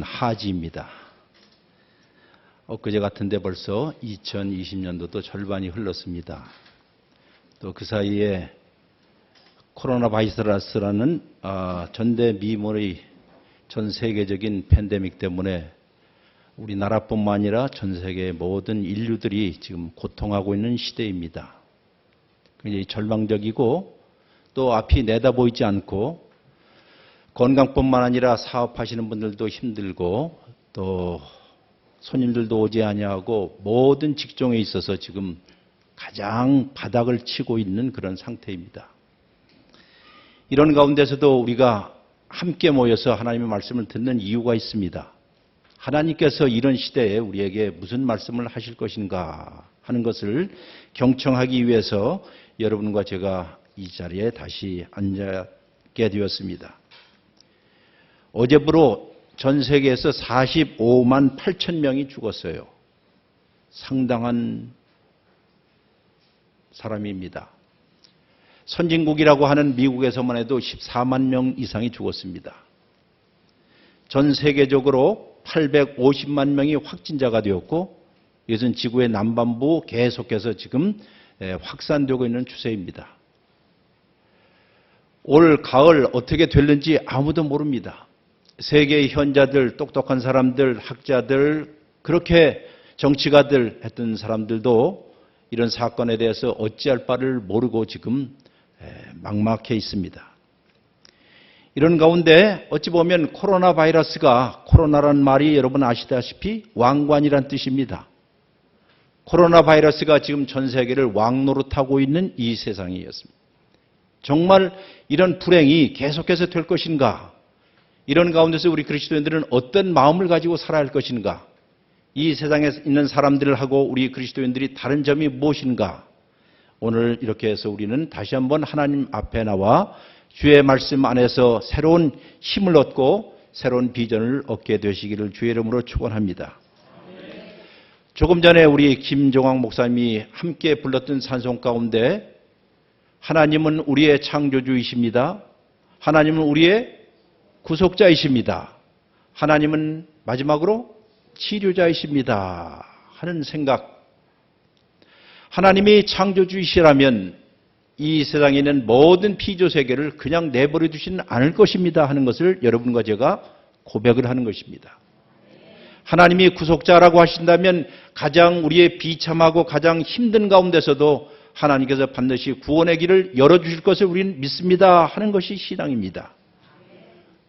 하지입니다. 엊그제 같은데 벌써 2020년도도 절반이 흘렀습니다. 또 그 사이에 코로나 바이러스라는 전대미문의 전 세계적인 팬데믹 때문에 우리나라뿐만 아니라 전 세계의 모든 인류들이 지금 고통하고 있는 시대입니다. 굉장히 절망적이고 또 앞이 내다보이지 않고 건강뿐만 아니라 사업하시는 분들도 힘들고 또 손님들도 오지 아니하고 모든 직종에 있어서 지금 가장 바닥을 치고 있는 그런 상태입니다. 이런 가운데서도 우리가 함께 모여서 하나님의 말씀을 듣는 이유가 있습니다. 하나님께서 이런 시대에 우리에게 무슨 말씀을 하실 것인가 하는 것을 경청하기 위해서 여러분과 제가 이 자리에 다시 앉게 되었습니다. 어제부로 전 세계에서 45만 8천 명이 죽었어요. 상당한 사람입니다. 선진국이라고 하는 미국에서만 해도 14만 명 이상이 죽었습니다. 전 세계적으로 850만 명이 확진자가 되었고 이것은 지구의 남반부 계속해서 지금 확산되고 있는 추세입니다. 올 가을 어떻게 될는지 아무도 모릅니다. 세계의 현자들, 똑똑한 사람들, 학자들, 그렇게 정치가들 했던 사람들도 이런 사건에 대해서 어찌할 바를 모르고 지금 막막해 있습니다. 이런 가운데 어찌 보면 코로나 바이러스가, 코로나라는 말이 여러분 아시다시피 왕관이란 뜻입니다. 코로나 바이러스가 지금 전 세계를 왕노릇하고 있는 이 세상이었습니다. 정말 이런 불행이 계속해서 될 것인가? 이런 가운데서 우리 그리스도인들은 어떤 마음을 가지고 살아야 할 것인가? 이 세상에 있는 사람들하고 우리 그리스도인들이 다른 점이 무엇인가? 오늘 이렇게 해서 우리는 다시 한번 하나님 앞에 나와 주의 말씀 안에서 새로운 힘을 얻고 새로운 비전을 얻게 되시기를 주의 이름으로 축원합니다. 조금 전에 우리 김종학 목사님이 함께 불렀던 찬송 가운데 하나님은 우리의 창조주이십니다. 하나님은 우리의 구속자이십니다. 하나님은 마지막으로 치료자이십니다. 하는 생각. 하나님이 창조주이시라면 이 세상에 있는 모든 피조 세계를 그냥 내버려 두지는 않을 것입니다 하는 것을 여러분과 제가 고백을 하는 것입니다. 하나님이 구속자라고 하신다면 가장 우리의 비참하고 가장 힘든 가운데서도 하나님께서 반드시 구원의 길을 열어주실 것을 우리는 믿습니다 하는 것이 신앙입니다.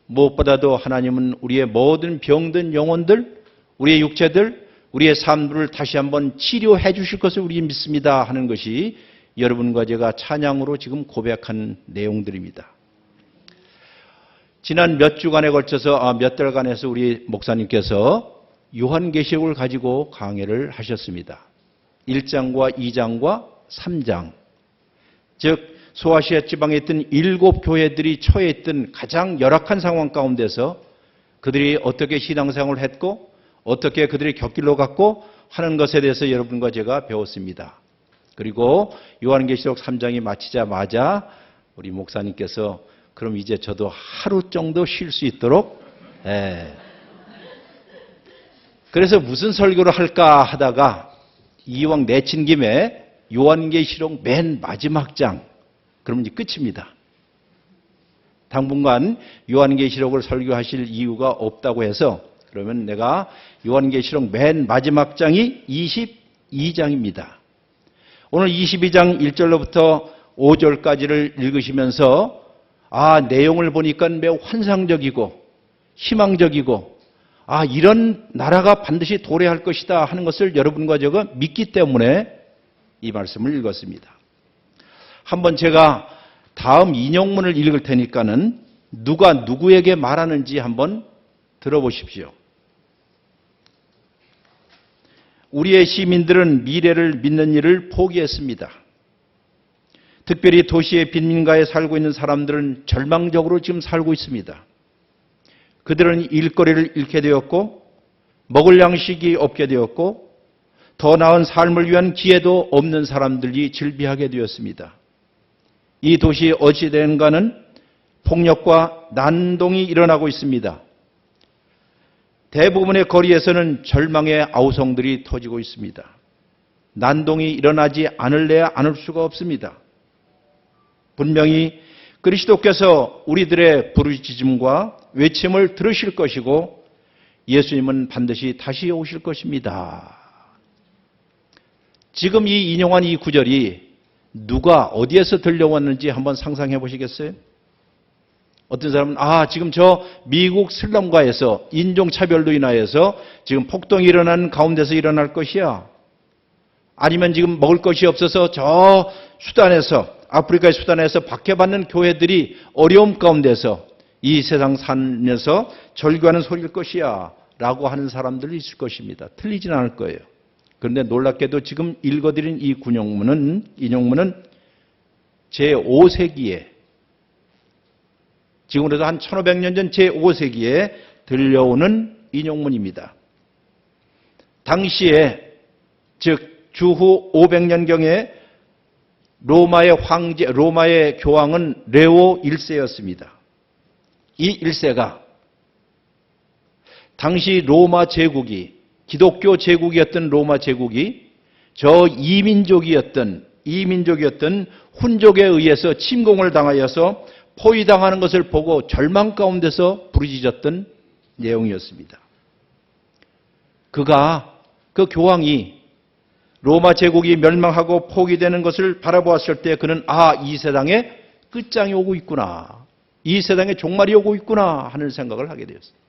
무엇보다도 하나님은 우리의 모든 병든 영혼들, 우리의 육체들, 우리의 삶들을 다시 한번 치료해 주실 것을 우리 믿습니다 하는 것이 여러분과 제가 찬양으로 지금 고백한 내용들입니다. 지난 몇 주간에 걸쳐서 몇 달간에서 우리 목사님께서 요한계시록을 가지고 강해를 하셨습니다. 1장과 2장과 3장, 즉 소아시아 지방에 있던 7교회들이 처해 있던 가장 열악한 상황 가운데서 그들이 어떻게 신앙생활을 했고 어떻게 그들이 곁길로 갔고 하는 것에 대해서 여러분과 제가 배웠습니다. 그리고 요한계시록 3장이 마치자마자 우리 목사님께서 그럼 이제 저도 하루 정도 쉴 수 있도록 그래서 무슨 설교를 할까 하다가 이왕 내친 김에 요한계시록 맨 마지막 장, 그러면 이제 끝입니다. 당분간 요한계시록을 설교하실 이유가 없다고 해서 그러면 내가 요한계시록 맨 마지막 장이 22장입니다. 오늘 22장 1절로부터 5절까지를 읽으시면서 내용을 보니까 매우 환상적이고 희망적이고 이런 나라가 반드시 도래할 것이다 하는 것을 여러분과 제가 믿기 때문에 이 말씀을 읽었습니다. 한번 제가 다음 인용문을 읽을 테니까는 누가 누구에게 말하는지 한번 들어보십시오. 우리의 시민들은 미래를 믿는 일을 포기했습니다. 특별히 도시의 빈민가에 살고 있는 사람들은 절망적으로 지금 살고 있습니다. 그들은 일거리를 잃게 되었고 먹을 양식이 없게 되었고 더 나은 삶을 위한 기회도 없는 사람들이 즐비하게 되었습니다. 이 도시 어찌 되는가는 폭력과 난동이 일어나고 있습니다. 대부분의 거리에서는 절망의 아우성들이 터지고 있습니다. 난동이 일어나지 않을래야 않을 수가 없습니다. 분명히 그리스도께서 우리들의 부르짖음과 외침을 들으실 것이고 예수님은 반드시 다시 오실 것입니다. 지금 이 인용한 이 구절이 누가 어디에서 들려왔는지 한번 상상해 보시겠어요? 어떤 사람은 지금 저 미국 슬럼가에서 인종차별로 인하여서 지금 폭동이 일어나는 가운데서 일어날 것이야. 아니면 지금 먹을 것이 없어서 저 수단에서 아프리카의 수단에서 박해받는 교회들이 어려움 가운데서 이 세상 살면서 절규하는 소리일 것이야 라고 하는 사람들이 있을 것입니다. 틀리진 않을 거예요. 그런데 놀랍게도 지금 읽어드린 이 인용문은 제5세기에 지금으로도 한 1500년 전 제5세기에 들려오는 인용문입니다. 당시에 즉 주후 500년경에 로마의 교황은 레오 1세였습니다. 이 1세가 당시 로마 제국이 기독교 제국이었던 로마 제국이 저 이민족이었던 훈족에 의해서 침공을 당하여서 포위당하는 것을 보고 절망 가운데서 부르짖었던 내용이었습니다. 그 교황이 로마 제국이 멸망하고 포기되는 것을 바라보았을 때 그는 이 세상에 끝장이 오고 있구나. 이 세상에 종말이 오고 있구나 하는 생각을 하게 되었습니다.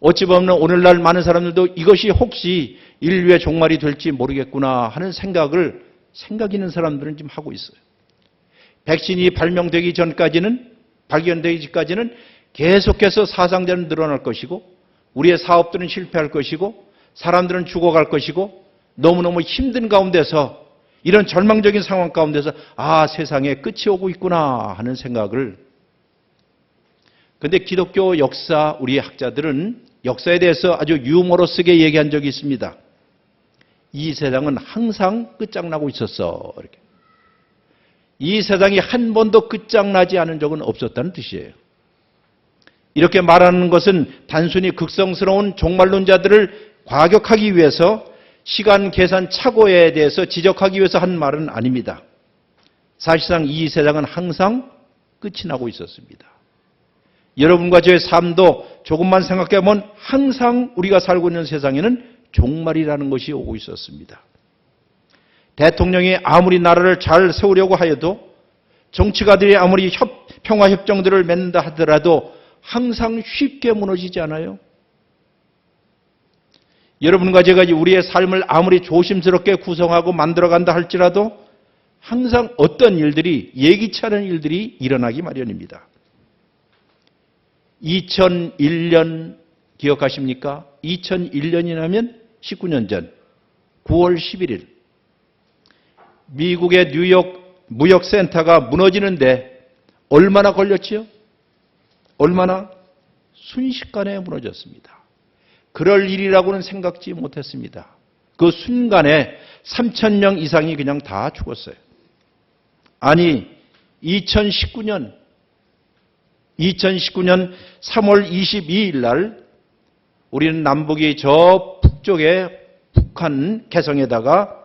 어찌 보면 오늘날 많은 사람들도 이것이 혹시 인류의 종말이 될지 모르겠구나 하는 생각 있는 사람들은 지금 하고 있어요. 백신이 발명되기 전까지는 계속해서 사상자는 늘어날 것이고 우리의 사업들은 실패할 것이고 사람들은 죽어갈 것이고 너무너무 힘든 가운데서 이런 절망적인 상황 가운데서 세상에 끝이 오고 있구나 하는 생각을 그런데 기독교 역사 우리 학자들은 역사에 대해서 아주 유머러스하게 얘기한 적이 있습니다. 이 세상은 항상 끝장나고 있었어. 이렇게. 이 세상이 한 번도 끝장나지 않은 적은 없었다는 뜻이에요. 이렇게 말하는 것은 단순히 극성스러운 종말론자들을 과격하기 위해서 시간 계산 착오에 대해서 지적하기 위해서 한 말은 아닙니다. 사실상 이 세상은 항상 끝이 나고 있었습니다. 여러분과 저의 삶도 조금만 생각해보면 항상 우리가 살고 있는 세상에는 종말이라는 것이 오고 있었습니다. 대통령이 아무리 나라를 잘 세우려고 하여도 정치가들이 아무리 평화협정들을 맺는다 하더라도 항상 쉽게 무너지지 않아요? 여러분과 제가 우리의 삶을 아무리 조심스럽게 구성하고 만들어간다 할지라도 항상 어떤 일들이 예기치 않은 일들이 일어나기 마련입니다. 2001년 기억하십니까? 2001년이라면 19년 전 9월 11일 미국의 뉴욕 무역센터가 무너지는데 얼마나 걸렸지요? 얼마나? 순식간에 무너졌습니다. 그럴 일이라고는 생각지 못했습니다. 그 순간에 3,000명 이상이 그냥 다 죽었어요. 아니 2019년 3월 22일 날 우리는 남북이 저 북쪽에 북한 개성에다가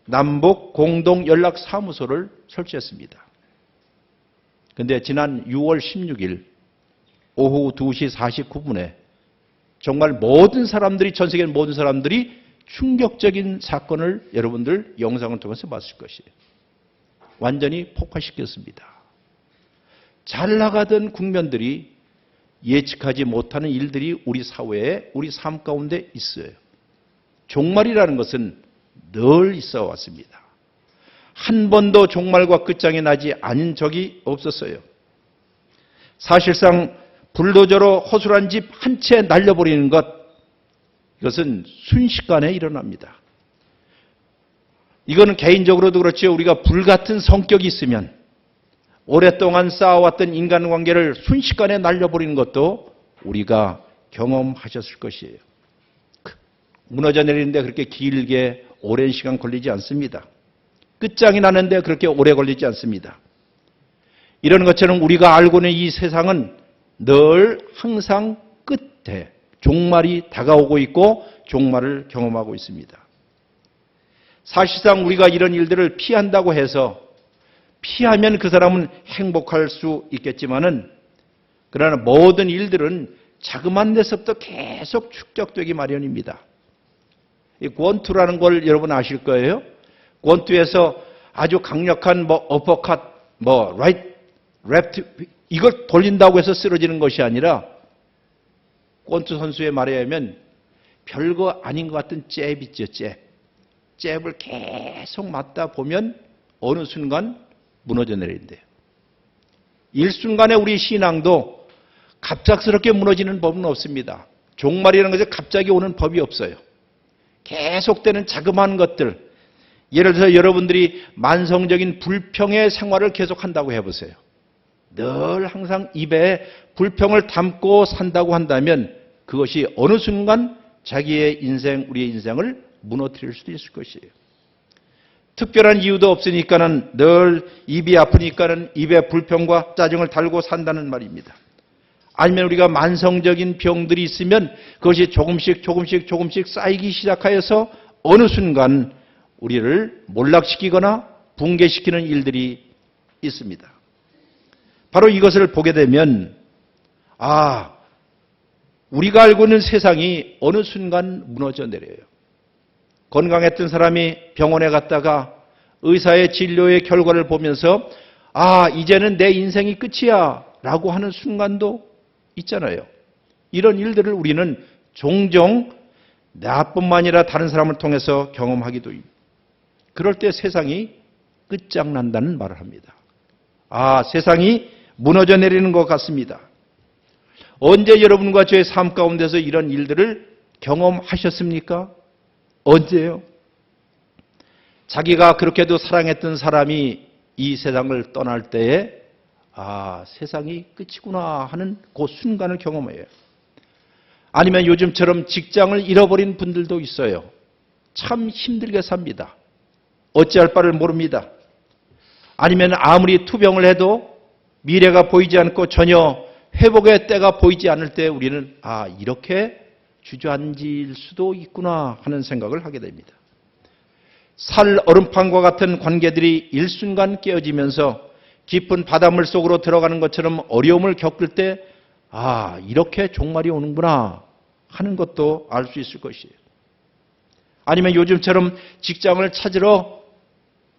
남북 공동 연락 사무소를 설치했습니다. 그런데 지난 6월 16일 오후 2시 49분에 정말 모든 사람들이 전 세계 모든 사람들이 충격적인 사건을 여러분들 영상을 통해서 봤을 것이에요. 완전히 폭파시켰습니다. 잘 나가던 국면들이 예측하지 못하는 일들이 우리 사회에 우리 삶 가운데 있어요. 종말이라는 것은 늘 있어 왔습니다. 한 번도 종말과 끝장이 나지 않은 적이 없었어요. 사실상 불도저로 허술한 집 한 채 날려버리는 것, 이것은 순식간에 일어납니다. 이거는 개인적으로도 그렇죠. 우리가 불같은 성격이 있으면 오랫동안 쌓아왔던 인간관계를 순식간에 날려버리는 것도 우리가 경험하셨을 것이에요. 무너져 내리는데 그렇게 길게 오랜 시간 걸리지 않습니다. 끝장이 나는데 그렇게 오래 걸리지 않습니다. 이런 것처럼 우리가 알고 있는 이 세상은 늘 항상 끝에 종말이 다가오고 있고 종말을 경험하고 있습니다. 사실상 우리가 이런 일들을 피한다고 해서 피하면 그 사람은 행복할 수 있겠지만은 그러나 모든 일들은 자그마한 데서부터 계속 축적되기 마련입니다. 이 권투라는 걸 여러분 아실 거예요. 권투에서 아주 강력한 어퍼컷, 라이트, 레프트 이걸 돌린다고 해서 쓰러지는 것이 아니라 권투 선수의 말에 의하면 별거 아닌 것 같은 잽 있죠, 잽. 잽을 계속 맞다 보면 어느 순간 무너져 내린대요. 일순간에 우리 신앙도 갑작스럽게 무너지는 법은 없습니다. 종말이라는 것은 갑자기 오는 법이 없어요. 계속되는 자그마한 것들, 예를 들어서 여러분들이 만성적인 불평의 생활을 계속한다고 해보세요. 늘 항상 입에 불평을 담고 산다고 한다면 그것이 어느 순간 자기의 인생, 우리의 인생을 무너뜨릴 수도 있을 것이에요. 특별한 이유도 없으니까는 늘 입이 아프니까는 입에 불평과 짜증을 달고 산다는 말입니다. 아니면 우리가 만성적인 병들이 있으면 그것이 조금씩 쌓이기 시작하여서 어느 순간 우리를 몰락시키거나 붕괴시키는 일들이 있습니다. 바로 이것을 보게 되면 우리가 알고 있는 세상이 어느 순간 무너져 내려요. 건강했던 사람이 병원에 갔다가 의사의 진료의 결과를 보면서 이제는 내 인생이 끝이야 라고 하는 순간도 있잖아요. 이런 일들을 우리는 종종 나뿐만 아니라 다른 사람을 통해서 경험하기도 합니다. 그럴 때 세상이 끝장난다는 말을 합니다. 세상이 무너져 내리는 것 같습니다. 언제 여러분과 저의 삶 가운데서 이런 일들을 경험하셨습니까? 언제요? 자기가 그렇게도 사랑했던 사람이 이 세상을 떠날 때에 세상이 끝이구나 하는 그 순간을 경험해요. 아니면 요즘처럼 직장을 잃어버린 분들도 있어요. 참 힘들게 삽니다. 어찌할 바를 모릅니다. 아니면 아무리 투병을 해도 미래가 보이지 않고 전혀 회복의 때가 보이지 않을 때 우리는 이렇게 주저앉을 수도 있구나 하는 생각을 하게 됩니다. 살 얼음판과 같은 관계들이 일순간 깨어지면서 깊은 바닷물 속으로 들어가는 것처럼 어려움을 겪을 때 이렇게 종말이 오는구나 하는 것도 알 수 있을 것이에요. 아니면 요즘처럼 직장을 찾으러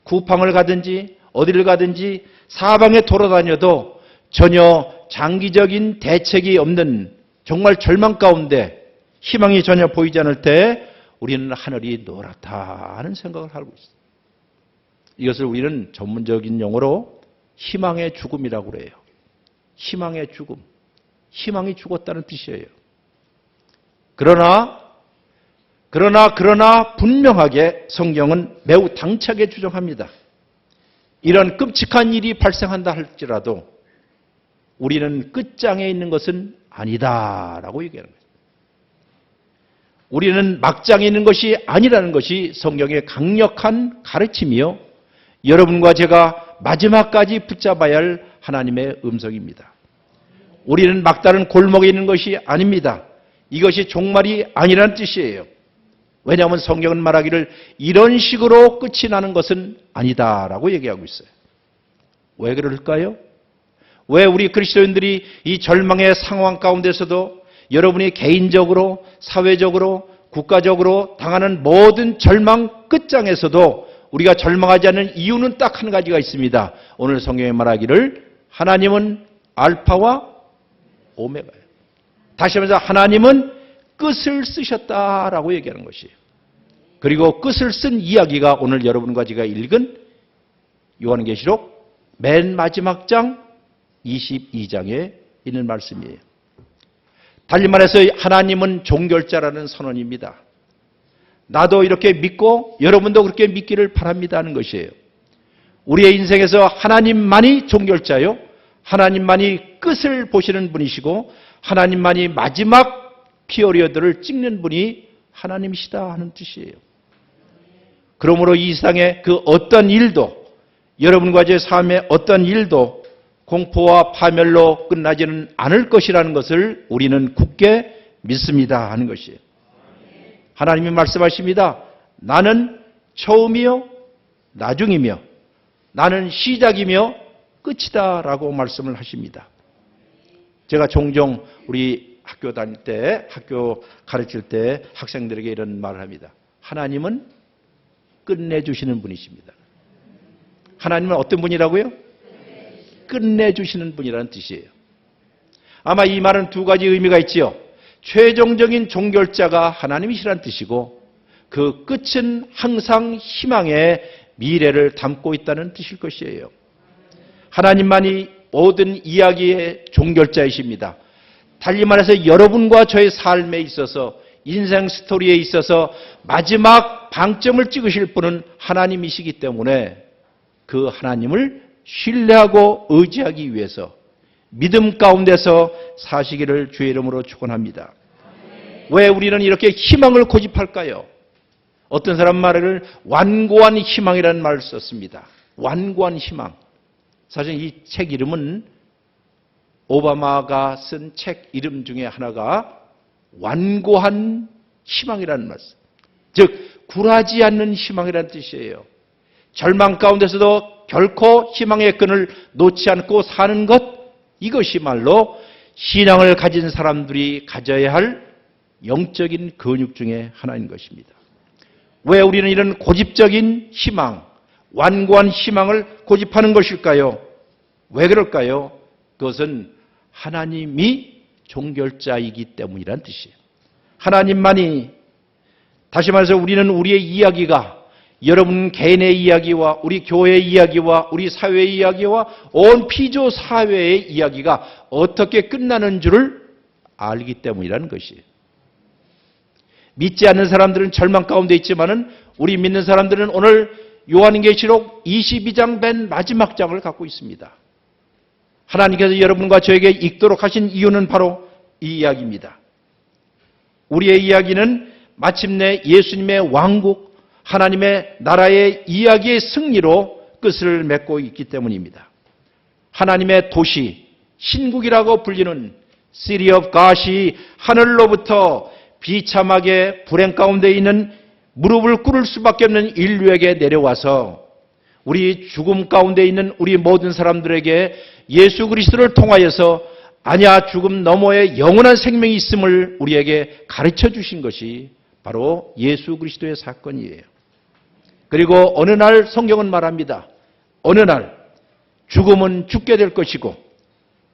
쿠팡을 가든지 어디를 가든지 사방에 돌아다녀도 전혀 장기적인 대책이 없는 정말 절망 가운데 희망이 전혀 보이지 않을 때 우리는 하늘이 노랗다 하는 생각을 하고 있어요. 이것을 우리는 전문적인 용어로 희망의 죽음이라고 그래요. 희망의 죽음. 희망이 죽었다는 뜻이에요. 그러나 분명하게 성경은 매우 당차게 주장합니다. 이런 끔찍한 일이 발생한다 할지라도 우리는 끝장에 있는 것은 아니다라고 얘기하는 거예요. 우리는 막장에 있는 것이 아니라는 것이 성경의 강력한 가르침이요. 여러분과 제가 마지막까지 붙잡아야 할 하나님의 음성입니다. 우리는 막다른 골목에 있는 것이 아닙니다. 이것이 종말이 아니라는 뜻이에요. 왜냐하면 성경은 말하기를 이런 식으로 끝이 나는 것은 아니다라고 얘기하고 있어요. 왜 그럴까요? 왜 우리 그리스도인들이 이 절망의 상황 가운데서도 여러분이 개인적으로, 사회적으로, 국가적으로 당하는 모든 절망 끝장에서도 우리가 절망하지 않는 이유는 딱 한 가지가 있습니다. 오늘 성경에 말하기를 하나님은 알파와 오메가예요. 다시 말해서 하나님은 끝을 쓰셨다라고 얘기하는 것이에요. 그리고 끝을 쓴 이야기가 오늘 여러분과 제가 읽은 요한계시록 맨 마지막 장 22장에 있는 말씀이에요. 달리 말해서 하나님은 종결자라는 선언입니다. 나도 이렇게 믿고 여러분도 그렇게 믿기를 바랍니다 하는 것이에요. 우리의 인생에서 하나님만이 종결자요. 하나님만이 끝을 보시는 분이시고 하나님만이 마지막 피어리어드를 찍는 분이 하나님이시다 하는 뜻이에요. 그러므로 이 세상의 그 어떤 일도 여러분과 제 삶의 어떤 일도 공포와 파멸로 끝나지는 않을 것이라는 것을 우리는 굳게 믿습니다 하는 것이에요. 하나님이 말씀하십니다. 나는 처음이요 나중이며 나는 시작이며 끝이다 라고 말씀을 하십니다. 제가 종종 우리 학교 다닐 때, 학교 가르칠 때 학생들에게 이런 말을 합니다. 하나님은 끝내주시는 분이십니다. 하나님은 어떤 분이라고요? 끝내주시는 분이라는 뜻이에요. 아마 이 말은 두 가지 의미가 있지요. 최종적인 종결자가 하나님이시라는 뜻이고 그 끝은 항상 희망의 미래를 담고 있다는 뜻일 것이에요. 하나님만이 모든 이야기의 종결자이십니다. 달리 말해서 여러분과 저의 삶에 있어서 인생 스토리에 있어서 마지막 방점을 찍으실 분은 하나님이시기 때문에 그 하나님을 신뢰하고 의지하기 위해서 믿음 가운데서 사시기를 주의 이름으로 축원합니다. 왜 우리는 이렇게 희망을 고집할까요? 어떤 사람 말을 완고한 희망이라는 말을 썼습니다. 완고한 희망. 사실 이 책 이름은 오바마가 쓴 책 이름 중에 하나가 완고한 희망이라는 말씀. 즉 굴하지 않는 희망이라는 뜻이에요. 절망 가운데서도 결코 희망의 끈을 놓지 않고 사는 것, 이것이 말로 신앙을 가진 사람들이 가져야 할 영적인 근육 중에 하나인 것입니다. 왜 우리는 이런 고집적인 희망, 완고한 희망을 고집하는 것일까요? 왜 그럴까요? 그것은 하나님이 종결자이기 때문이란 뜻이에요. 하나님만이, 다시 말해서 우리는 우리의 이야기가 여러분 개인의 이야기와 우리 교회의 이야기와 우리 사회의 이야기와 온 피조 사회의 이야기가 어떻게 끝나는 줄을 알기 때문이라는 것이에요. 믿지 않는 사람들은 절망 가운데 있지만은 우리 믿는 사람들은 오늘 요한계시록 22장 맨 마지막 장을 갖고 있습니다. 하나님께서 여러분과 저에게 읽도록 하신 이유는 바로 이 이야기입니다. 우리의 이야기는 마침내 예수님의 왕국, 하나님의 나라의 이야기의 승리로 끝을 맺고 있기 때문입니다. 하나님의 도시, 신국이라고 불리는 City of God이 하늘로부터 비참하게 불행 가운데 있는 무릎을 꿇을 수밖에 없는 인류에게 내려와서 우리 죽음 가운데 있는 우리 모든 사람들에게 예수 그리스도를 통하여서 아니야 죽음 너머에 영원한 생명이 있음을 우리에게 가르쳐 주신 것이 바로 예수 그리스도의 사건이에요. 그리고 어느 날 성경은 말합니다. 어느 날 죽음은 죽게 될 것이고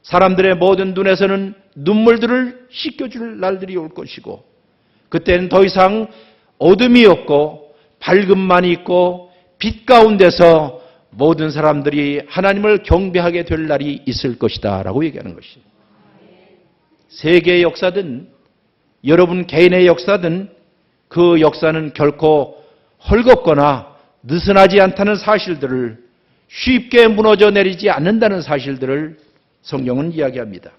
사람들의 모든 눈에서는 눈물들을 씻겨줄 날들이 올 것이고 그때는 더 이상 어둠이 없고 밝음만이 있고 빛 가운데서 모든 사람들이 하나님을 경배하게 될 날이 있을 것이다 라고 얘기하는 것이에요. 세계의 역사든 여러분 개인의 역사든 그 역사는 결코 헐겁거나 느슨하지 않다는 사실들을 쉽게 무너져 내리지 않는다는 사실들을 성경은 이야기합니다.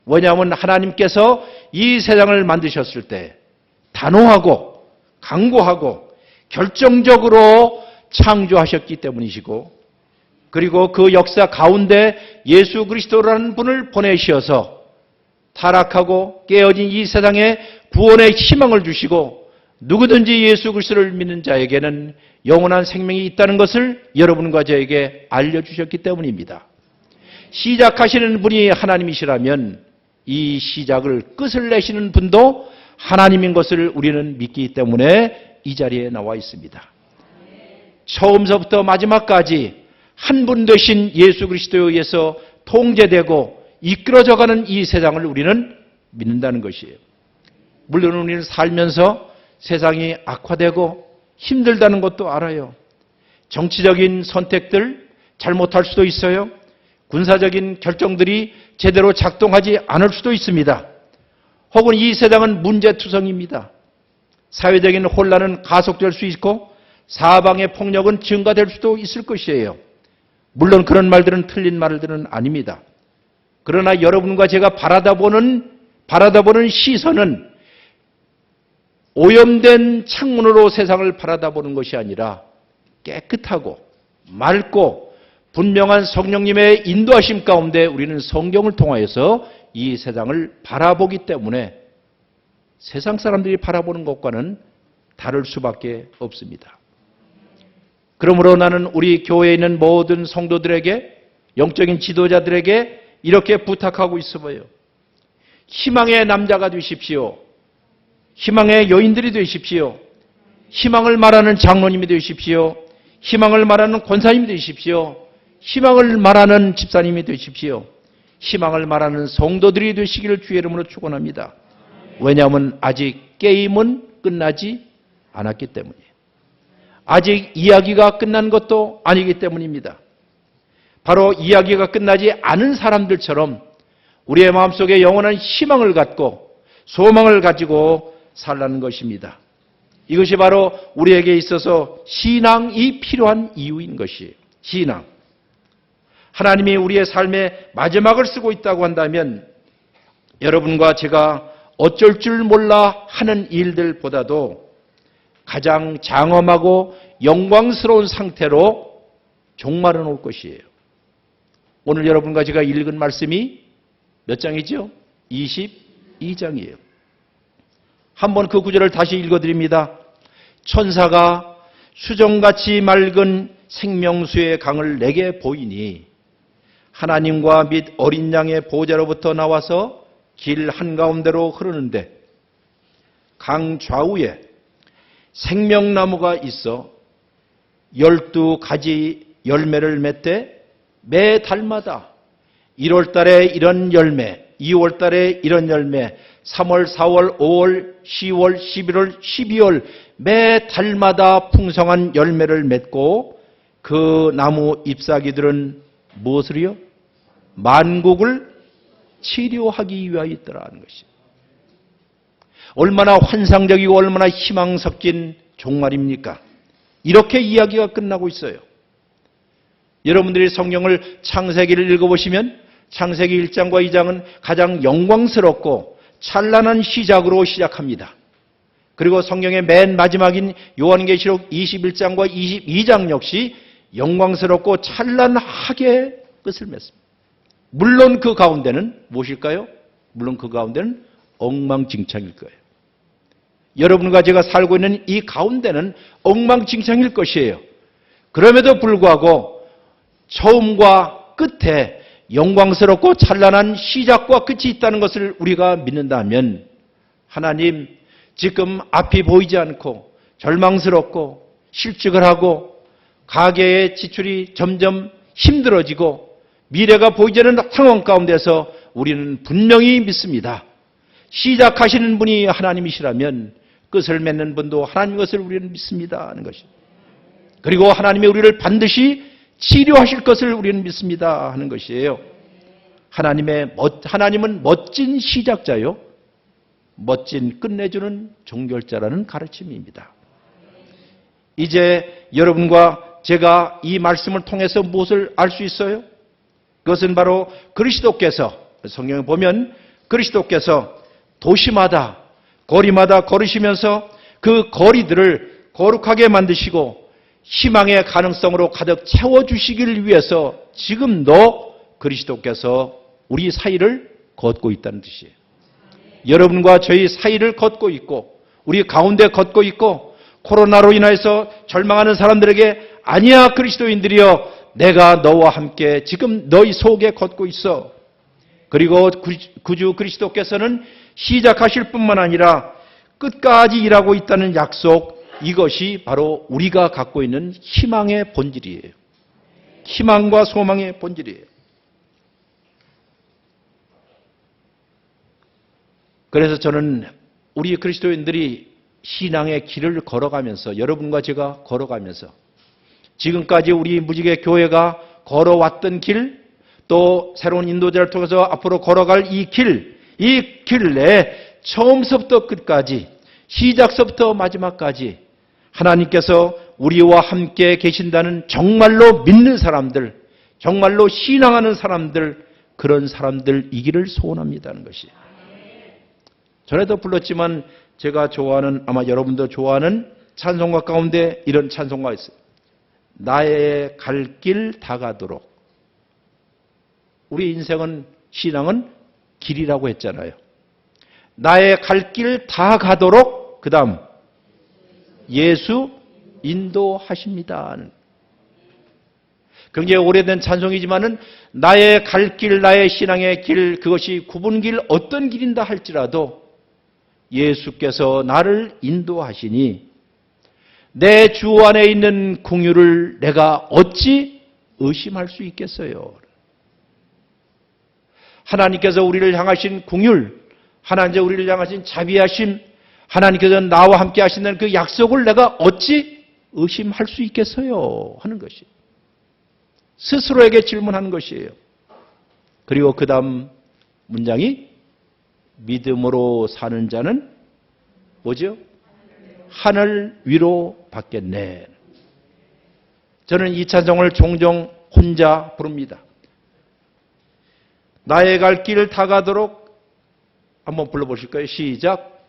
왜냐하면 하나님께서 이 세상을 만드셨을 때 단호하고 강고하고 결정적으로 창조하셨기 때문이시고 그리고 그 역사 가운데 예수 그리스도라는 분을 보내셔서 타락하고 깨어진 이 세상에 구원의 희망을 주시고 누구든지 예수 그리스도를 믿는 자에게는 영원한 생명이 있다는 것을 여러분과 저에게 알려주셨기 때문입니다. 시작하시는 분이 하나님이시라면 이 시작을 끝을 내시는 분도 하나님인 것을 우리는 믿기 때문에 이 자리에 나와 있습니다. 처음서부터 마지막까지 한 분 되신 예수 그리스도에 의해서 통제되고 이끌어져가는 이 세상을 우리는 믿는다는 것이에요. 물론 우리는 살면서 세상이 악화되고 힘들다는 것도 알아요. 정치적인 선택들 잘못할 수도 있어요. 군사적인 결정들이 제대로 작동하지 않을 수도 있습니다. 혹은 이 세상은 문제투성입니다. 사회적인 혼란은 가속될 수 있고 사방의 폭력은 증가될 수도 있을 것이에요. 물론 그런 말들은 틀린 말들은 아닙니다. 그러나 여러분과 제가 바라다보는 시선은 오염된 창문으로 세상을 바라다보는 것이 아니라 깨끗하고 맑고 분명한 성령님의 인도하심 가운데 우리는 성경을 통하여서 이 세상을 바라보기 때문에 세상 사람들이 바라보는 것과는 다를 수밖에 없습니다. 그러므로 나는 우리 교회에 있는 모든 성도들에게, 영적인 지도자들에게 이렇게 부탁하고 있어요. 희망의 남자가 되십시오. 희망의 여인들이 되십시오. 희망을 말하는 장로님이 되십시오. 희망을 말하는 권사님이 되십시오. 희망을 말하는 집사님이 되십시오. 희망을 말하는 성도들이 되시기를 주의 이름으로 축원합니다. 왜냐하면 아직 게임은 끝나지 않았기 때문이에요. 아직 이야기가 끝난 것도 아니기 때문입니다. 바로 이야기가 끝나지 않은 사람들처럼 우리의 마음속에 영원한 희망을 갖고 소망을 가지고 살라는 것입니다. 이것이 바로 우리에게 있어서 신앙이 필요한 이유인 것이에요. 신앙. 하나님이 우리의 삶의 마지막을 쓰고 있다고 한다면 여러분과 제가 어쩔 줄 몰라 하는 일들보다도 가장 장엄하고 영광스러운 상태로 종말은 올 것이에요. 오늘 여러분과 제가 읽은 말씀이 몇 장이죠? 22장이에요. 한번 그 구절을 다시 읽어드립니다. 천사가 수정같이 맑은 생명수의 강을 내게 보이니 하나님과 및 어린 양의 보좌로부터 나와서 길 한가운데로 흐르는데 강 좌우에 생명나무가 있어 12가지 열매를 맺되 매 달마다 1월 달에 이런 열매, 2월 달에 이런 열매, 3월, 4월, 5월, 10월, 11월, 12월 매 달마다 풍성한 열매를 맺고 그 나무 잎사귀들은 무엇을요? 만국을 치료하기 위하여 있더라는 것이죠. 얼마나 환상적이고 얼마나 희망 섞인 종말입니까? 이렇게 이야기가 끝나고 있어요. 여러분들이 성경을 창세기를 읽어보시면 창세기 1장과 2장은 가장 영광스럽고 찬란한 시작으로 시작합니다. 그리고 성경의 맨 마지막인 요한계시록 21장과 22장 역시 영광스럽고 찬란하게 끝을 맺습니다. 물론 그 가운데는 무엇일까요? 물론 그 가운데는 엉망진창일 거예요. 여러분과 제가 살고 있는 이 가운데는 엉망진창일 것이에요. 그럼에도 불구하고 처음과 끝에 영광스럽고 찬란한 시작과 끝이 있다는 것을 우리가 믿는다면 하나님 지금 앞이 보이지 않고 절망스럽고 실직을 하고 가계의 지출이 점점 힘들어지고 미래가 보이지 않는 상황 가운데서 우리는 분명히 믿습니다. 시작하시는 분이 하나님이시라면 끝을 맺는 분도 하나님 것을 우리는 믿습니다 하는 것입니다. 그리고 하나님이 우리를 반드시 치료하실 것을 우리는 믿습니다 하는 것이에요. 하나님은 멋진 시작자요, 멋진 끝내주는 종결자라는 가르침입니다. 이제 여러분과 제가 이 말씀을 통해서 무엇을 알 수 있어요? 그것은 바로 그리스도께서, 성경에 보면 그리스도께서 도시마다 거리마다 걸으시면서 그 거리들을 거룩하게 만드시고 희망의 가능성으로 가득 채워주시기를 위해서 지금도 그리스도께서 우리 사이를 걷고 있다는 뜻이에요. 여러분과 저희 사이를 걷고 있고 우리 가운데 걷고 있고 코로나로 인해서 절망하는 사람들에게 아니야 그리스도인들이여 내가 너와 함께 지금 너희 속에 걷고 있어. 그리고 구주 그리스도께서는 시작하실 뿐만 아니라 끝까지 일하고 있다는 약속, 이것이 바로 우리가 갖고 있는 희망의 본질이에요. 희망과 소망의 본질이에요. 그래서 저는 우리 그리스도인들이 신앙의 길을 걸어가면서, 여러분과 제가 걸어가면서 지금까지 우리 무지개 교회가 걸어왔던 길, 또 새로운 인도자를 통해서 앞으로 걸어갈 이 길 내에 처음서부터 끝까지, 시작서부터 마지막까지 하나님께서 우리와 함께 계신다는 정말로 믿는 사람들, 정말로 신앙하는 사람들, 그런 사람들이기를 소원합니다는 것이. 전에도 불렀지만 제가 좋아하는, 아마 여러분도 좋아하는 찬송가 가운데 이런 찬송가가 있어요. 나의 갈 길 다가도록. 우리 인생은, 신앙은 길이라고 했잖아요. 나의 갈 길 다 가도록 그 다음 예수 인도하십니다. 굉장히 오래된 찬송이지만은 나의 갈 길, 나의 신앙의 길, 그것이 구분길 어떤 길인다 할지라도 예수께서 나를 인도하시니 내 주 안에 있는 긍휼을 내가 어찌 의심할 수 있겠어요? 하나님께서 우리를 향하신 긍휼, 하나님께서 우리를 향하신 자비하심, 하나님께서 나와 함께 하시는 그 약속을 내가 어찌 의심할 수 있겠어요? 하는 것이 스스로에게 질문하는 것이에요. 그리고 그 다음 문장이 믿음으로 사는 자는 뭐죠? 하늘 위로 받겠네. 저는 이 찬송을 종종 혼자 부릅니다. 나의 갈 길 다 가도록 한번 불러보실까요? 시작.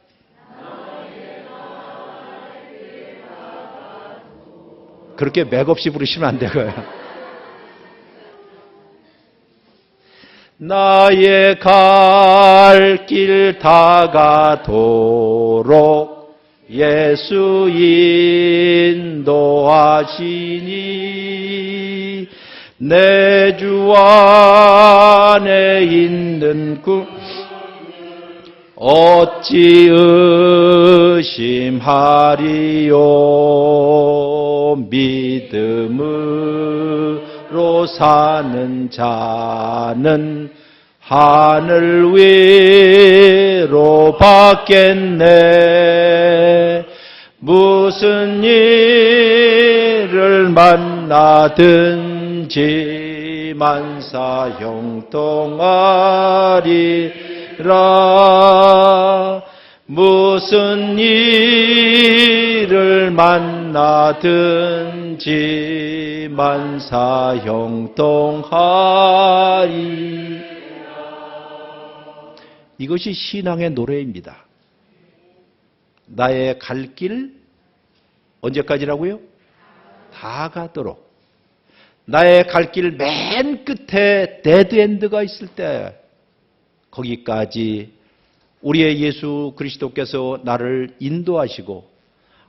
그렇게 맥없이 부르시면 안 되고요. 나의 갈 길 다 가도록 예수 인도하시니 내 주 안에 있는 어찌 의심하리요. 믿음으로 사는 자는 하늘 위로 받겠네. 무슨 일을 만나든지 만사 형통하리라. 무슨 일을 만나든지 만사 형통하리. 이것이 신앙의 노래입니다. 나의 갈 길 언제까지라고요? 다 가도록. 나의 갈 길 맨 끝에 데드엔드가 있을 때 거기까지 우리의 예수 그리스도께서 나를 인도하시고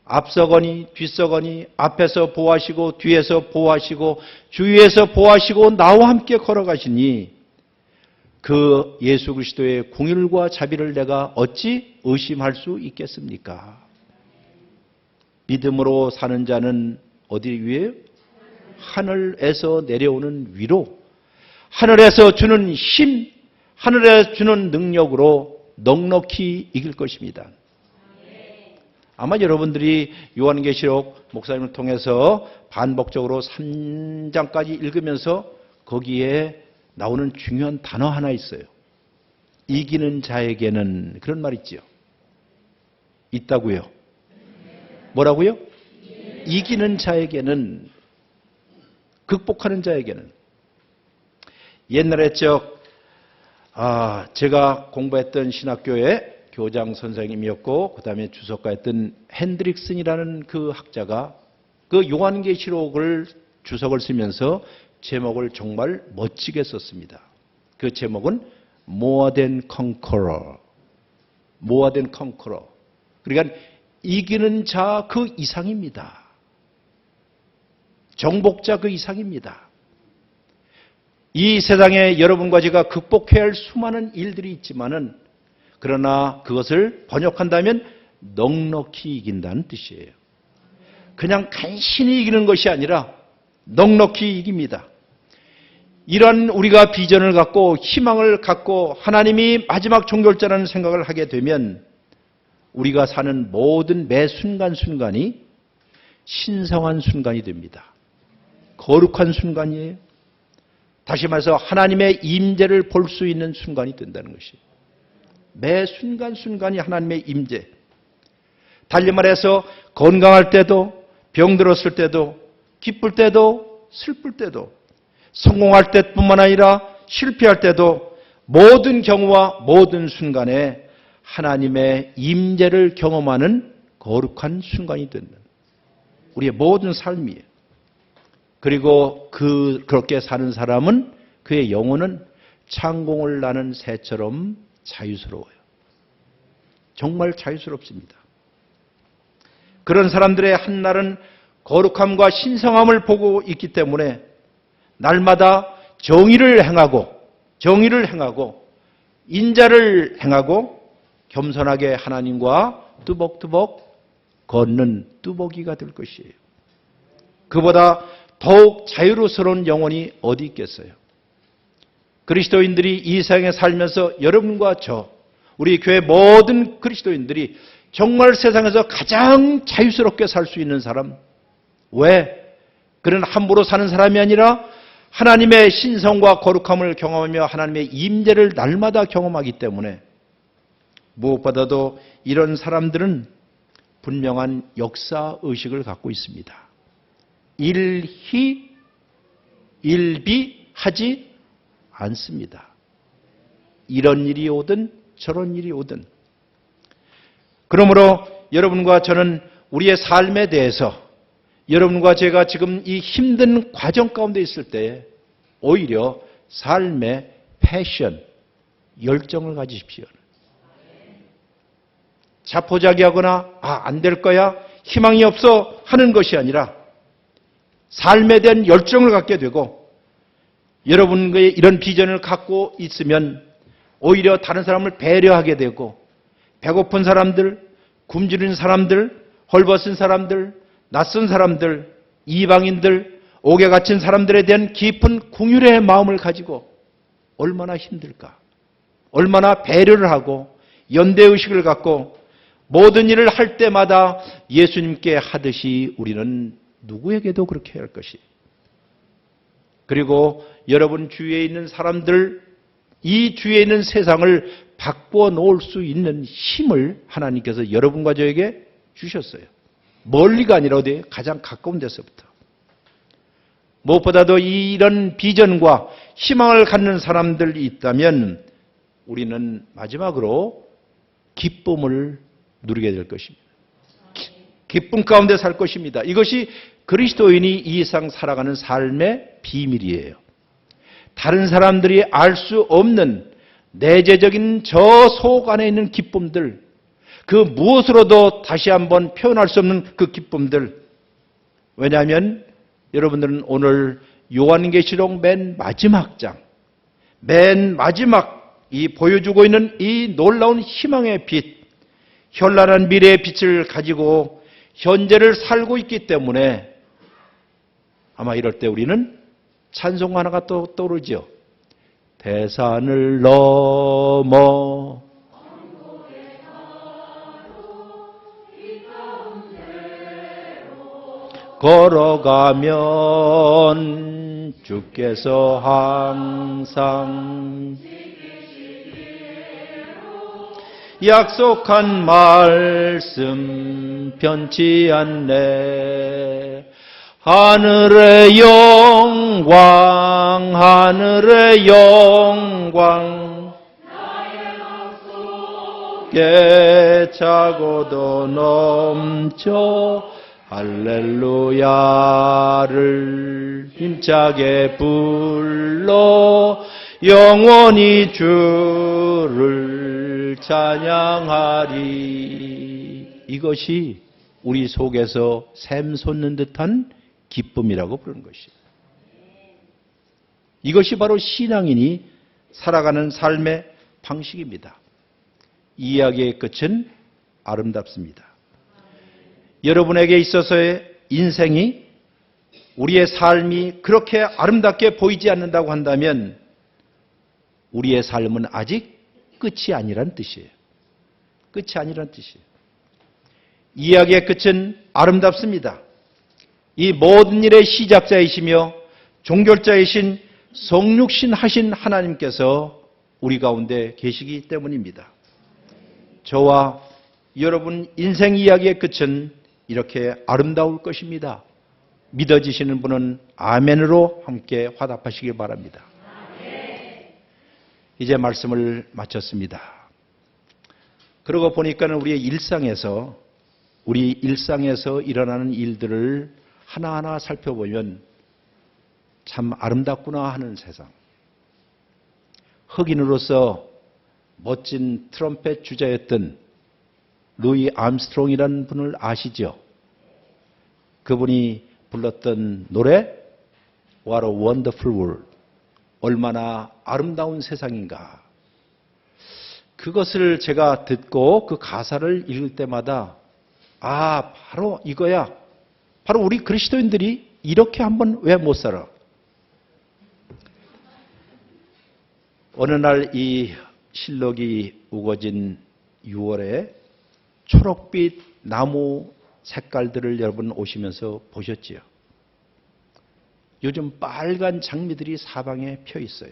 앞서거니 뒤서거니 앞에서 보호하시고 뒤에서 보호하시고 주위에서 보호하시고 나와 함께 걸어가시니 그 예수 그리스도의 긍휼과 자비를 내가 어찌 의심할 수 있겠습니까? 믿음으로 사는 자는 어디 위에요? 하늘에서 내려오는 위로, 하늘에서 주는 힘, 하늘에서 주는 능력으로 넉넉히 이길 것입니다. 아마 여러분들이 요한계시록 목사님을 통해서 반복적으로 3장까지 읽으면서 거기에 나오는 중요한 단어 하나 있어요. 이기는 자에게는 그런 말 있지요. 있다고요. 뭐라고요? 이기는 자에게는, 극복하는 자에게는. 옛날에 제가 공부했던 신학교의 교장 선생님이었고 그 다음에 주석가였던 핸드릭슨이라는 그 학자가 그 요한계시록을 주석을 쓰면서 제목을 정말 멋지게 썼습니다. 그 제목은 More than Conqueror. More than Conqueror. 그러니까 이기는 자 그 이상입니다. 정복자 그 이상입니다. 이 세상에 여러분과 제가 극복해야 할 수많은 일들이 있지만은 그러나 그것을 번역한다면 넉넉히 이긴다는 뜻이에요. 그냥 간신히 이기는 것이 아니라 넉넉히 이깁니다. 이런 우리가 비전을 갖고 희망을 갖고 하나님이 마지막 종결자라는 생각을 하게 되면 우리가 사는 모든 매 순간순간이 신성한 순간이 됩니다. 거룩한 순간이에요. 다시 말해서 하나님의 임재를 볼 수 있는 순간이 된다는 것이. 매 순간순간이 하나님의 임재. 달리 말해서 건강할 때도, 병들었을 때도, 기쁠 때도, 슬플 때도, 성공할 때뿐만 아니라 실패할 때도 모든 경우와 모든 순간에 하나님의 임재를 경험하는 거룩한 순간이 된다. 우리의 모든 삶이에요. 그리고 그렇게 사는 사람은 그의 영혼은 창공을 나는 새처럼 자유스러워요. 정말 자유스럽습니다. 그런 사람들의 한날은 거룩함과 신성함을 보고 있기 때문에 날마다 정의를 행하고 인자를 행하고 겸손하게 하나님과 뚜벅뚜벅 걷는 뚜벅이가 될 것이에요. 그보다 더욱 자유로운 영혼이 어디 있겠어요? 그리스도인들이 이 세상에 살면서 여러분과 우리 교회 모든 그리스도인들이 정말 세상에서 가장 자유스럽게 살 수 있는 사람. 왜? 그는 함부로 사는 사람이 아니라 하나님의 신성과 거룩함을 경험하며 하나님의 임재를 날마다 경험하기 때문에 무엇보다도 이런 사람들은 분명한 역사의식을 갖고 있습니다. 일비하지 않습니다. 이런 일이 오든 저런 일이 오든. 그러므로 여러분과 저는 우리의 삶에 대해서 여러분과 제가 지금 이 힘든 과정 가운데 있을 때 오히려 삶의 패션, 열정을 가지십시오. 자포자기하거나 안 될 거야, 희망이 없어 하는 것이 아니라 삶에 대한 열정을 갖게 되고 여러분의 이런 비전을 갖고 있으면 오히려 다른 사람을 배려하게 되고 배고픈 사람들, 굶주린 사람들, 헐벗은 사람들, 낯선 사람들, 이방인들, 옥에 갇힌 사람들에 대한 깊은 긍휼의 마음을 가지고 얼마나 힘들까? 얼마나 배려를 하고 연대의식을 갖고 모든 일을 할 때마다 예수님께 하듯이 우리는 누구에게도 그렇게 할 것이. 그리고 여러분 주위에 있는 사람들, 이 주위에 있는 세상을 바꿔 놓을 수 있는 힘을 하나님께서 여러분과 저에게 주셨어요. 멀리가 아니라 어디 가장 가까운 데서부터. 무엇보다도 이런 비전과 희망을 갖는 사람들이 있다면 우리는 마지막으로 기쁨을 누리게 될 것입니다. 기쁨 가운데 살 것입니다. 이것이 그리스도인이 이 세상 살아가는 삶의 비밀이에요. 다른 사람들이 알 수 없는 내재적인 저 속 안에 있는 기쁨들, 그 무엇으로도 다시 한번 표현할 수 없는 그 기쁨들. 왜냐하면 여러분들은 오늘 요한계시록 맨 마지막 장, 맨 마지막 이 보여주고 있는 이 놀라운 희망의 빛, 현란한 미래의 빛을 가지고 현재를 살고 있기 때문에 아마 이럴 때 우리는 찬송 하나가 또 떠오르죠. 대산을 넘어 걸어가면 주께서 항상 약속한 말씀 변치 않네. 하늘의 영광, 하늘의 영광, 나의 맘속에 차고도 넘쳐 할렐루야를 힘차게 불러 영원히 주를 찬양하리. 이것이 우리 속에서 샘솟는 듯한 기쁨이라고 부르는 것이에요. 이것이 바로 신앙인이 살아가는 삶의 방식입니다. 이 이야기의 끝은 아름답습니다. 여러분에게 있어서의 인생이, 우리의 삶이 그렇게 아름답게 보이지 않는다고 한다면 우리의 삶은 아직 끝이 아니란 뜻이에요. 끝이 아니란 뜻이에요. 이야기의 끝은 아름답습니다. 이 모든 일의 시작자이시며 종결자이신 성육신 하신 하나님께서 우리 가운데 계시기 때문입니다. 저와 여러분 인생 이야기의 끝은 이렇게 아름다울 것입니다. 믿어지시는 분은 아멘으로 함께 화답하시길 바랍니다. 이제 말씀을 마쳤습니다. 그러고 보니까는 우리 일상에서 일어나는 일들을 하나하나 살펴보면 참 아름답구나 하는 세상. 흑인으로서 멋진 트럼펫 주자였던 루이 암스트롱이라는 분을 아시죠? 그분이 불렀던 노래 What a Wonderful World. 얼마나 아름다운 세상인가. 그것을 제가 듣고 그 가사를 읽을 때마다 바로 이거야. 바로 우리 그리스도인들이 이렇게 한번 왜 못 살아? 어느 날 이 실록이 우거진 6월에 초록빛 나무 색깔들을 여러분 오시면서 보셨지요? 요즘 빨간 장미들이 사방에 펴 있어요.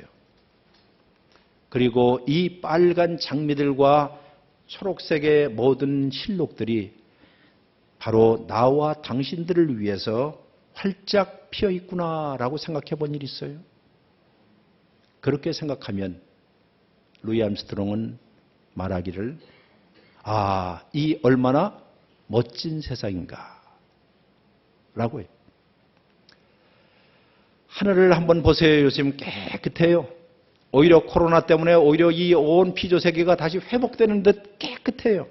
그리고 이 빨간 장미들과 초록색의 모든 실록들이 바로 나와 당신들을 위해서 활짝 피어 있구나라고 생각해 본 일이 있어요. 그렇게 생각하면 루이 암스트롱은 말하기를 이 얼마나 멋진 세상인가 라고 해요. 하늘을 한번 보세요. 요즘 깨끗해요. 오히려 코로나 때문에 오히려 이 온 피조 세계가 다시 회복되는 듯 깨끗해요.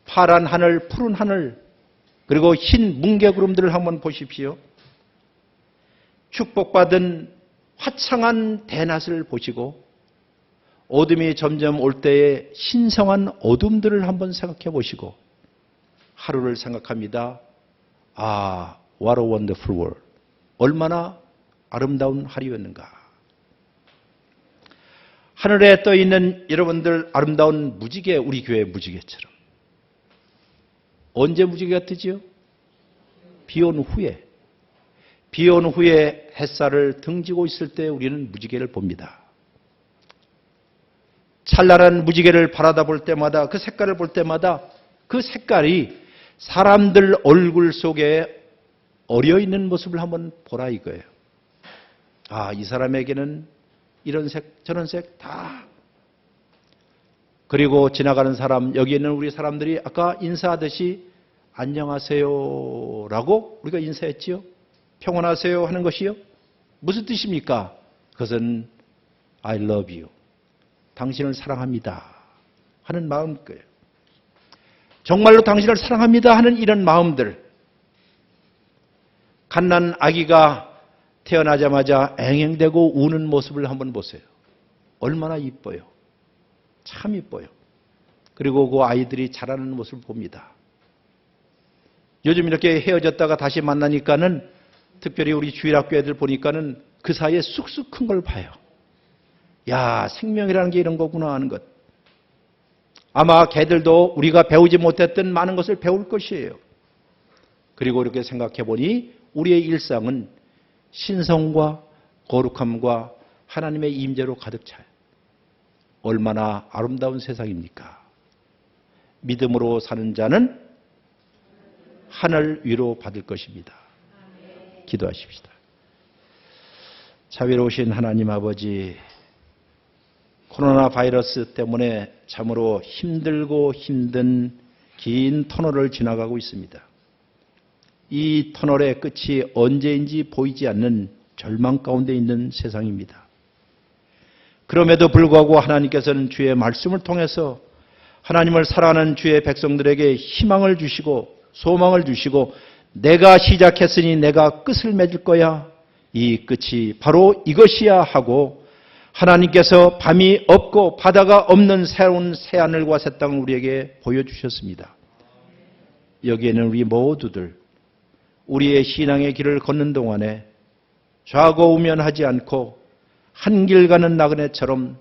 파란 하늘, 푸른 하늘, 그리고 흰 뭉게구름들을 한번 보십시오. 축복받은 화창한 대낮을 보시고 어둠이 점점 올 때의 신성한 어둠들을 한번 생각해 보시고 하루를 생각합니다. What a wonderful world. 얼마나 아름다운 하루였는가. 하늘에 떠 있는 여러분들 아름다운 무지개, 우리 교회 무지개처럼. 언제 무지개가 뜨지요? 비 온 후에. 비 온 후에 햇살을 등지고 있을 때 우리는 무지개를 봅니다. 찬란한 무지개를 바라다 볼 때마다, 그 색깔을 볼 때마다 그 색깔이 사람들 얼굴 속에 어려 있는 모습을 한번 보라 이거예요. 이 사람에게는 이런 색, 저런 색 다. 그리고 지나가는 사람, 여기 있는 우리 사람들이 아까 인사하듯이 안녕하세요 라고 우리가 인사했지요. 평안하세요 하는 것이요. 무슨 뜻입니까? 그것은 I love you. 당신을 사랑합니다 하는 마음일 거예요. 정말로 당신을 사랑합니다 하는 이런 마음들. 갓난 아기가 태어나자마자 앵앵대고 우는 모습을 한번 보세요. 얼마나 이뻐요. 참 이뻐요. 그리고 그 아이들이 자라는 모습을 봅니다. 요즘 이렇게 헤어졌다가 다시 만나니까는 특별히 우리 주일학교 애들 보니까는 그 사이에 쑥쑥 큰 걸 봐요. 야, 생명이라는 게 이런 거구나 하는 것. 아마 걔들도 우리가 배우지 못했던 많은 것을 배울 것이에요. 그리고 이렇게 생각해 보니 우리의 일상은 신성과 거룩함과 하나님의 임재로 가득 차요. 얼마나 아름다운 세상입니까? 믿음으로 사는 자는 하늘 위로 받을 것입니다. 기도하십시다. 자비로우신 하나님 아버지, 코로나 바이러스 때문에 참으로 힘들고 힘든 긴 터널을 지나가고 있습니다. 이 터널의 끝이 언제인지 보이지 않는 절망 가운데 있는 세상입니다. 그럼에도 불구하고 하나님께서는 주의 말씀을 통해서 하나님을 사랑하는 주의 백성들에게 희망을 주시고 소망을 주시고 내가 시작했으니 내가 끝을 맺을 거야. 이 끝이 바로 이것이야 하고 하나님께서 밤이 없고 바다가 없는 새로운 새하늘과 새 땅을 우리에게 보여주셨습니다. 여기에는 우리 모두들 우리의 신앙의 길을 걷는 동안에 좌고우면하지 않고 한 길 가는 나그네처럼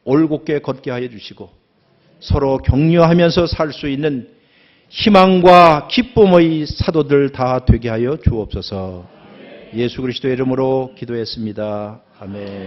올곧게 걷게 하여 주시고 서로 격려하면서 살 수 있는 희망과 기쁨의 사도들 다 되게 하여 주옵소서. 예수 그리스도의 이름으로 기도했습니다. 아멘.